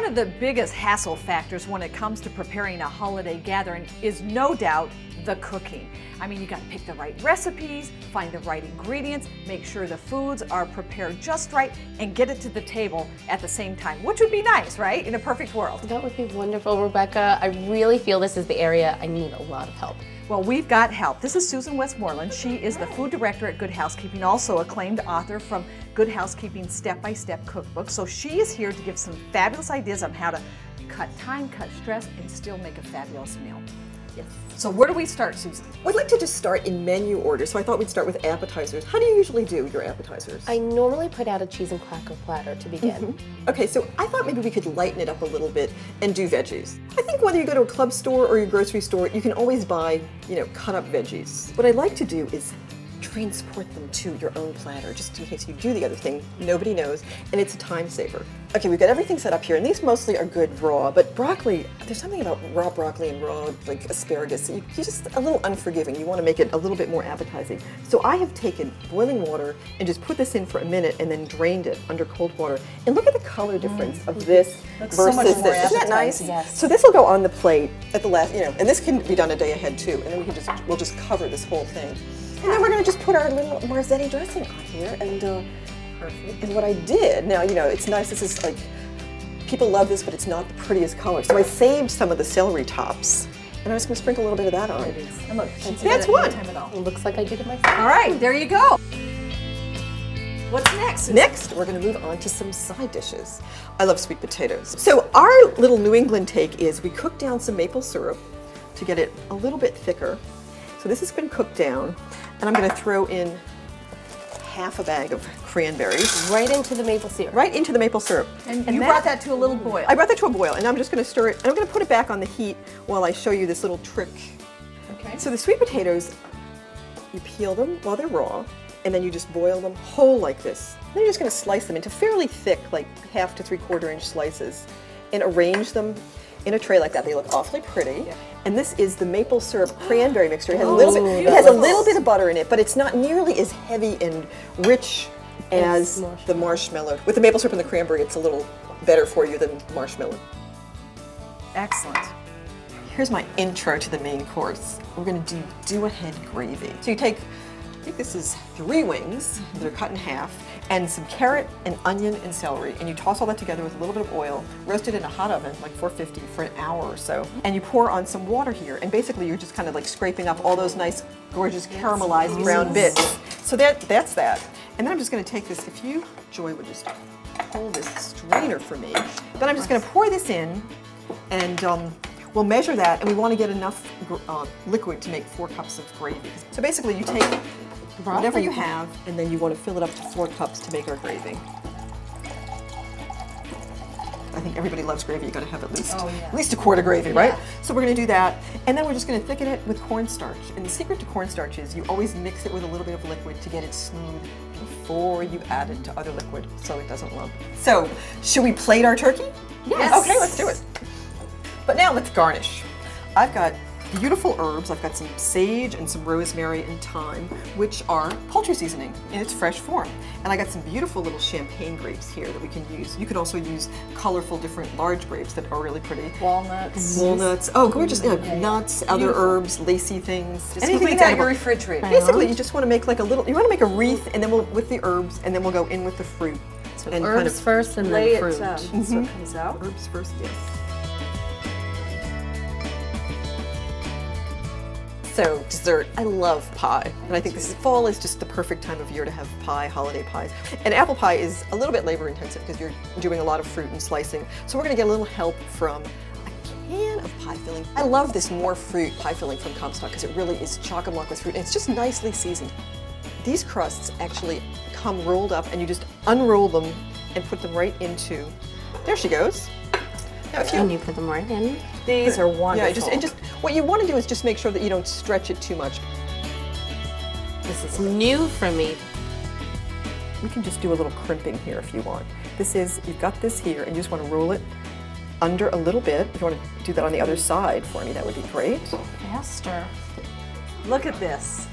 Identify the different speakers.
Speaker 1: One of the biggest hassle factors when it comes to preparing a holiday gathering is no doubt the cooking. I mean, you got to pick the right recipes, find the right ingredients, make sure the foods are prepared just right, and get it to the table at the same time, which would be nice, right? In a perfect world.
Speaker 2: That would be wonderful, Rebecca. I really feel this is the area I need a lot of help.
Speaker 1: Well, we've got help. This is Susan Westmoreland. She is the food director at Good Housekeeping, also acclaimed author from Good Housekeeping Step-by-Step Cookbook. So she is here to give some fabulous ideas on how to cut time, cut stress, and still make a fabulous meal.
Speaker 2: Yes.
Speaker 1: So where do we start, Susan?
Speaker 3: We'd like to just start in menu order, so I thought we'd start with appetizers. How do you usually do your appetizers?
Speaker 2: I normally put out a cheese and cracker platter to begin.
Speaker 3: Okay, so I thought maybe we could lighten it up a little bit and do veggies. I think whether you go to a club store or your grocery store, you can always buy, cut up veggies. What I'd like to do is transport them to your own platter, just in case you do the other thing, nobody knows, and it's a time saver. Okay, we've got everything set up here, and these mostly are good raw, but broccoli, there's something about raw broccoli and raw asparagus, you're just a little unforgiving. You want to make it a little bit more appetizing. So I have taken boiling water and just put this in for a minute and then drained it under cold water. And look at the color difference of this versus
Speaker 1: so much more
Speaker 3: this. Isn't that nice?
Speaker 2: Yes.
Speaker 3: So this will go on the plate at the last, and this can be done a day ahead too, and then we'll just cover this whole thing. And then we're going to just put our little Marzetti dressing on here, and perfect. And what I did, now it's nice. This is like, people love this, but it's not the prettiest color. So I saved some of the celery tops, and I'm just going to sprinkle a little bit of that on.
Speaker 1: And look,
Speaker 3: that's one.
Speaker 2: It looks like I did it myself.
Speaker 1: All right, there you go. What's next, Susan?
Speaker 3: Next, we're going to move on to some side dishes. I love sweet potatoes. So our little New England take is we cook down some maple syrup to get it a little bit thicker. So this has been cooked down, and I'm going to throw in half a bag of cranberries.
Speaker 2: Right into the maple syrup.
Speaker 3: Right into the maple syrup.
Speaker 1: And you brought that to a little boil.
Speaker 3: I brought that to a boil, and I'm just going to stir it, and I'm going to put it back on the heat while I show you this little trick.
Speaker 1: Okay.
Speaker 3: So the sweet potatoes, you peel them while they're raw, and then you just boil them whole like this. Then you're just going to slice them into fairly thick, like 1/2 to 3/4 inch slices, and arrange them in a tray like that. They look awfully pretty. Yeah. And this is the maple syrup cranberry mixture. It has, it has a little bit of butter in it, but it's not nearly as heavy and rich as the marshmallow. With the maple syrup and the cranberry, it's a little better for you than marshmallow.
Speaker 1: Excellent.
Speaker 3: Here's my intro to the main course. We're going to do ahead gravy. So you take, I think this is 3 wings that are cut in half, and some carrot and onion and celery, and you toss all that together with a little bit of oil, roast it in a hot oven, like 450 for an hour or so, and you pour on some water here, and basically you're just kind of like scraping up all those nice, gorgeous caramelized brown bits. So that's that. And then I'm just going to take this, if you, Joy, would just hold this strainer for me, then I'm just going to pour this in, and we'll measure that, and we want to get enough liquid to make 4 cups of gravy. So basically you take whatever you have, and then you want to fill it up to 4 cups to make our gravy. I think everybody loves gravy. You got to have at least a quart of gravy, right? So we're going to do that, and then we're just going to thicken it with cornstarch. And the secret to cornstarch is you always mix it with a little bit of liquid to get it smooth before you add it to other liquid, so it doesn't lump. So, should we plate our turkey?
Speaker 1: Yes.
Speaker 3: Okay, let's do it. But now let's garnish. I've got beautiful herbs. I've got some sage and some rosemary and thyme, which are poultry seasoning in its fresh form. And I got some beautiful little champagne grapes here that we can use. You could also use colorful, different large grapes that are really pretty.
Speaker 1: Walnuts.
Speaker 3: Walnuts. Oh, gorgeous. Nuts, other herbs, lacy things.
Speaker 1: Just anything that's out of your refrigerator.
Speaker 3: Basically, you just want to make like a little, you want to make a wreath, and then with the herbs, and then we'll go in with the fruit.
Speaker 2: So and herbs first and then fruit.
Speaker 1: So it comes out.
Speaker 3: Herbs first, yes. So dessert, I love pie, and I think fall is just the perfect time of year to have pie, holiday pies. And apple pie is a little bit labor intensive because you're doing a lot of fruit and slicing. So we're going to get a little help from a can of pie filling. I love this more fruit pie filling from Comstock because it really is chock-a-block with fruit, and it's just nicely seasoned. These crusts actually come rolled up, and you just unroll them and put them right into, there she goes. Now,
Speaker 2: and you put them right in.
Speaker 1: These are wonderful.
Speaker 3: Yeah, just what you want to do is just make sure that you don't stretch it too much.
Speaker 2: This is new for me.
Speaker 3: You can just do a little crimping here if you want. This is, you've got this here, and you just want to roll it under a little bit. If you want to do that on the other side for me, that would be great.
Speaker 2: Faster.
Speaker 1: Look at this.